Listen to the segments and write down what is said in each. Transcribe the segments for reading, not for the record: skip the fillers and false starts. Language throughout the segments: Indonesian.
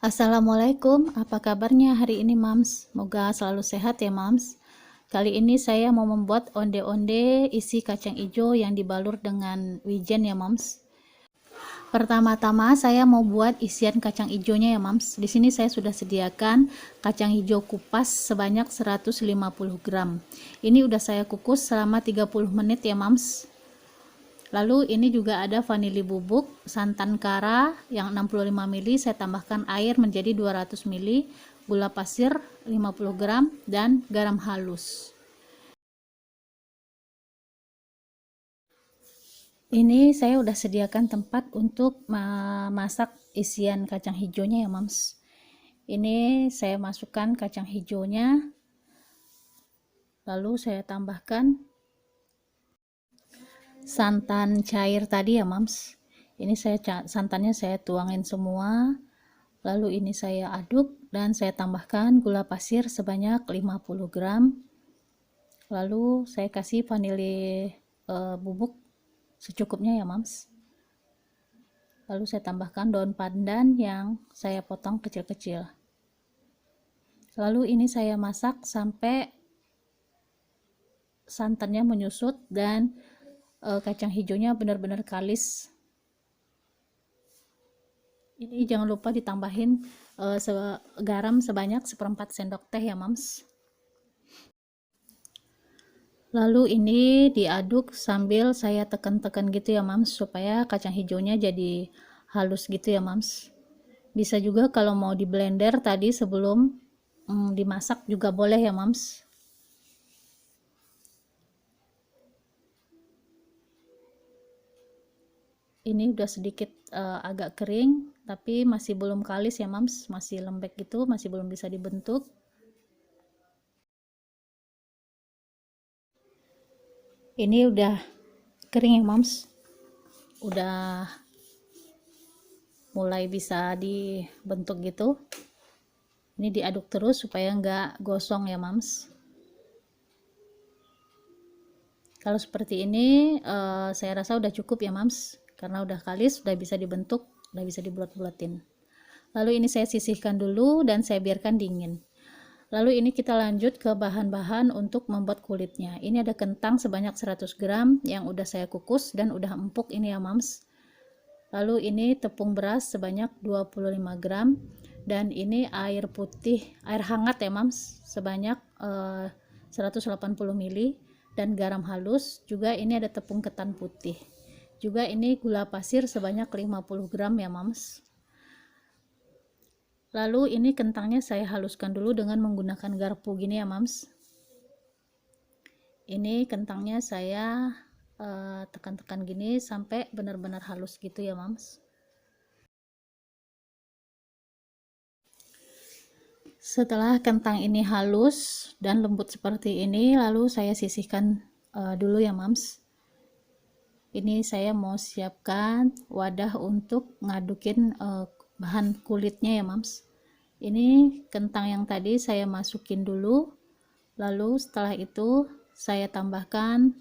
Assalamualaikum, apa kabarnya hari ini Mams? Semoga selalu sehat ya Mams. Kali ini saya mau membuat onde-onde isi kacang hijau yang dibalur dengan wijen ya Mams. Pertama-tama saya mau buat isian kacang hijaunya ya Mams. Di sini saya sudah sediakan kacang hijau kupas sebanyak 150 gram. Ini udah saya kukus selama 30 menit ya Mams. Lalu ini juga ada vanili bubuk, santan kara yang 65 ml, saya tambahkan air menjadi 200 ml, gula pasir 50 gram, dan garam halus. Ini saya udah sediakan tempat untuk memasak isian kacang hijaunya ya Mams. Ini saya masukkan kacang hijaunya, lalu saya tambahkan santan cair tadi ya Mams. Ini santannya saya tuangin semua, lalu ini saya aduk dan saya tambahkan gula pasir sebanyak 50 gram, lalu saya kasih vanili bubuk secukupnya ya Mams, lalu saya tambahkan daun pandan yang saya potong kecil-kecil. Lalu ini saya masak sampai santannya menyusut dan kacang hijaunya benar-benar kalis. Ini jangan lupa ditambahin garam sebanyak 1/4 sendok teh ya Mams. Lalu ini diaduk sambil saya tekan-tekan gitu ya Mams, supaya kacang hijaunya jadi halus gitu ya Mams. Bisa juga kalau mau di blender tadi sebelum dimasak juga boleh ya Mams. Ini udah sedikit agak kering, tapi masih belum kalis ya Mams, masih lembek gitu, masih belum bisa dibentuk. Ini udah kering ya Mams, udah mulai bisa dibentuk gitu. Ini diaduk terus supaya nggak gosong ya Mams. Kalau seperti ini saya rasa udah cukup ya Mams, karena udah kalis, udah bisa dibentuk, udah bisa dibulat-bulatin. Lalu ini saya sisihkan dulu dan saya biarkan dingin. Lalu ini kita lanjut ke bahan-bahan untuk membuat kulitnya. Ini ada kentang sebanyak 100 gram yang udah saya kukus dan udah empuk ini ya Mams. Lalu ini tepung beras sebanyak 25 gram dan ini air putih, air hangat ya Mams, sebanyak 180 ml, dan garam halus. Juga ini ada tepung ketan putih. Juga ini gula pasir sebanyak 50 gram ya Mams. Lalu ini kentangnya saya haluskan dulu dengan menggunakan garpu gini ya Mams. Ini kentangnya saya tekan-tekan gini sampai benar-benar halus gitu ya Mams. Setelah kentang ini halus dan lembut seperti ini, lalu saya sisihkan dulu ya Mams. Ini saya mau siapkan wadah untuk ngadukin bahan kulitnya ya Mams. Ini kentang yang tadi saya masukin dulu, lalu setelah itu saya tambahkan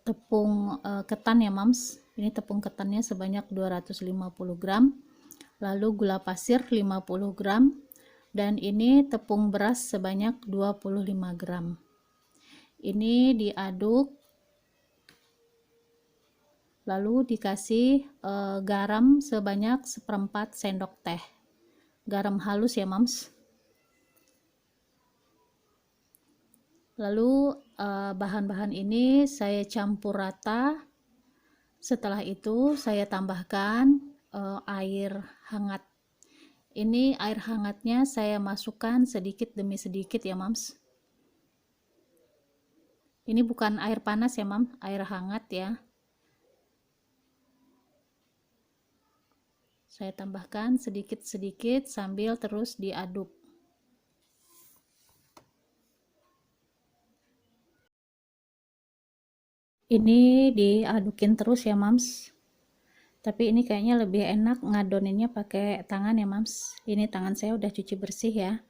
tepung ketan ya Mams. Ini tepung ketannya sebanyak 250 gram, lalu gula pasir 50 gram, dan ini tepung beras sebanyak 25 gram. Ini diaduk, lalu dikasih garam sebanyak 1/4 sendok teh, garam halus ya Mams. Lalu bahan-bahan ini saya campur rata. Setelah itu saya tambahkan air hangat. Ini air hangatnya saya masukkan sedikit demi sedikit ya Mams. Ini bukan air panas ya Mams, air hangat ya. Saya tambahkan sedikit-sedikit sambil terus diaduk. Ini diadukin terus ya Mams. Tapi ini kayaknya lebih enak ngadoninnya pakai tangan ya Mams. Ini tangan saya udah cuci bersih ya.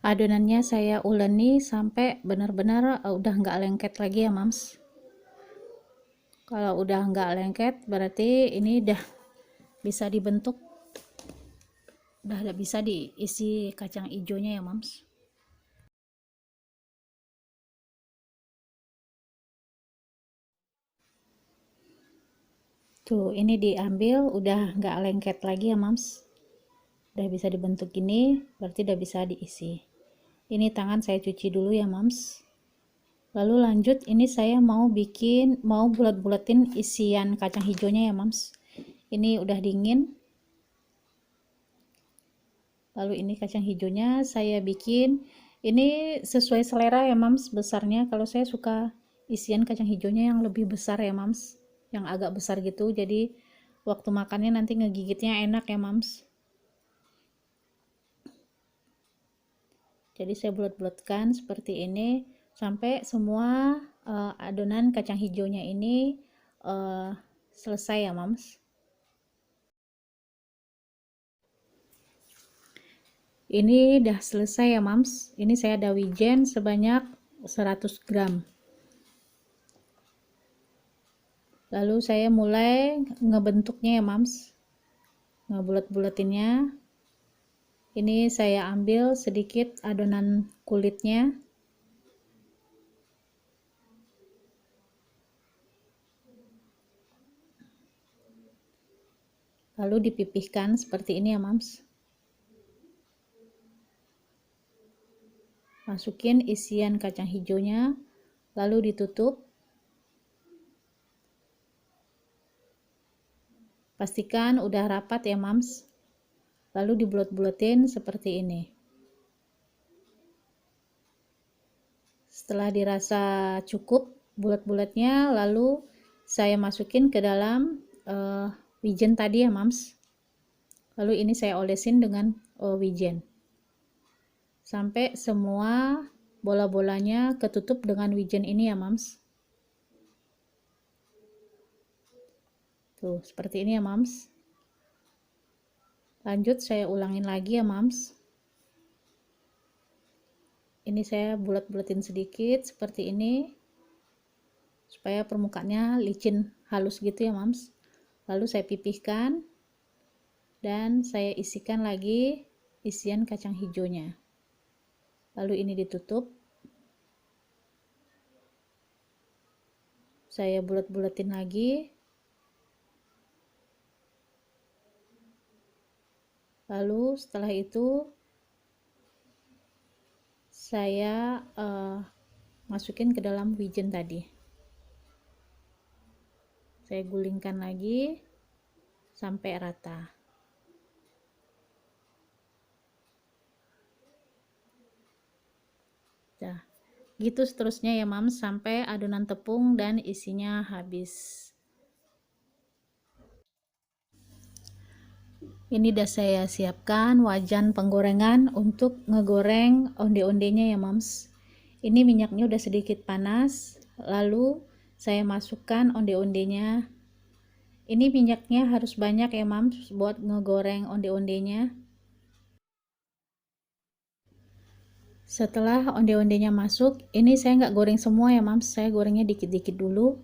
Adonannya saya uleni sampai benar-benar udah nggak lengket lagi ya Mams. Kalau udah nggak lengket berarti ini udah bisa dibentuk, udah bisa diisi kacang hijaunya ya mams. Tuh ini diambil udah nggak lengket lagi ya mams, udah bisa dibentuk gini berarti udah bisa diisi. Ini tangan saya cuci dulu ya mams. Lalu lanjut, ini saya mau bulat-bulatin isian kacang hijaunya ya mams. Ini udah dingin. Lalu ini kacang hijaunya saya bikin, ini sesuai selera ya mams besarnya. Kalau saya suka isian kacang hijaunya yang lebih besar ya mams, yang agak besar gitu, jadi waktu makannya nanti ngegigitnya enak ya mams. Jadi saya bulat-bulatkan seperti ini sampai semua adonan kacang hijaunya ini selesai ya mams. Ini udah selesai ya mams. Ini saya ada wijen sebanyak 100 gram. Lalu saya mulai ngebentuknya ya mams, ngebulet-buletinnya. Ini saya ambil sedikit adonan kulitnya, lalu dipipihkan seperti ini ya mams. Masukin isian kacang hijaunya, lalu ditutup. Pastikan udah rapat ya mams, lalu dibulet-buletin seperti ini. Setelah dirasa cukup bulat-bulatnya, lalu saya masukin ke dalam wijen tadi ya mams. Lalu ini saya olesin dengan wijen sampai semua bola-bolanya ketutup dengan wijen ini ya mams. Tuh seperti ini ya mams. Lanjut saya ulangin lagi ya mams. Ini saya bulat-bulatin sedikit seperti ini supaya permukaannya licin halus gitu ya mams. Lalu saya pipihkan dan saya isikan lagi isian kacang hijaunya. Lalu ini ditutup. Saya bulat-bulatin lagi. Lalu setelah itu saya masukin ke dalam wijen tadi. Saya gulingkan lagi sampai rata. Nah, gitu seterusnya ya mams sampai adonan tepung dan isinya habis. Ini udah saya siapkan wajan penggorengan untuk ngegoreng onde-ondenya ya mams. Ini minyaknya udah sedikit panas, lalu saya masukkan onde-ondenya. Ini minyaknya harus banyak ya mams buat ngegoreng onde-ondenya. Setelah onde-ondenya masuk, ini saya nggak goreng semua ya mams, saya gorengnya dikit-dikit dulu.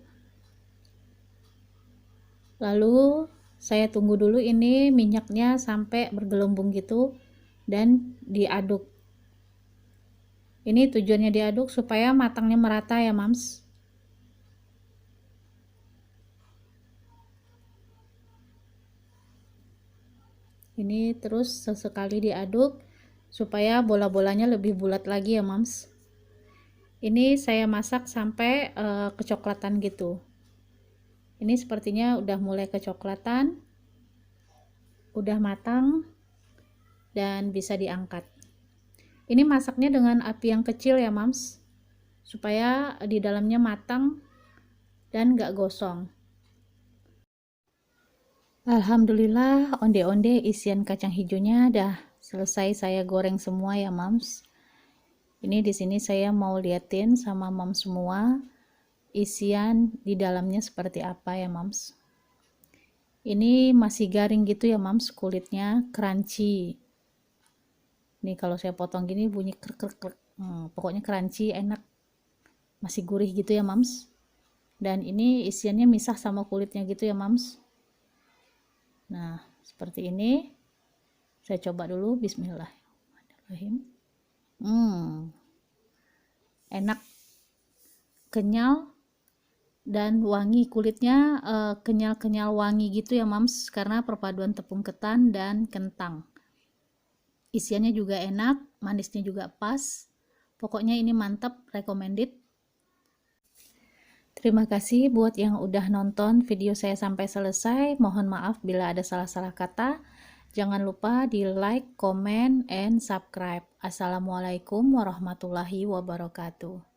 Lalu saya tunggu dulu ini minyaknya sampai bergelembung gitu dan diaduk. Ini tujuannya diaduk supaya matangnya merata ya mams. Ini terus sesekali diaduk supaya bola-bolanya lebih bulat lagi ya mams. Ini saya masak sampai kecoklatan gitu. Ini sepertinya udah mulai kecoklatan, udah matang dan bisa diangkat. Ini masaknya dengan api yang kecil ya mams, supaya di dalamnya matang dan gak gosong. Alhamdulillah onde-onde isian kacang hijaunya udah selesai saya goreng semua ya mams. Ini di sini saya mau liatin sama mams semua isian di dalamnya seperti apa ya mams. Ini masih garing gitu ya mams, kulitnya crunchy. Nih kalau saya potong gini bunyi krek krek krek. Pokoknya crunchy, enak, masih gurih gitu ya mams. Dan ini isiannya misah sama kulitnya gitu ya mams. Nah seperti ini. Saya coba dulu, bismillahirrahmanirrahim. Enak, kenyal, dan wangi. Kulitnya kenyal-kenyal wangi gitu ya mams, karena perpaduan tepung ketan dan kentang. Isiannya juga enak, manisnya juga pas. Pokoknya ini mantap, recommended. Terima kasih buat yang udah nonton video saya sampai selesai. Mohon maaf bila ada salah-salah kata. Jangan lupa di like, comment, and subscribe. Assalamualaikum warahmatullahi wabarakatuh.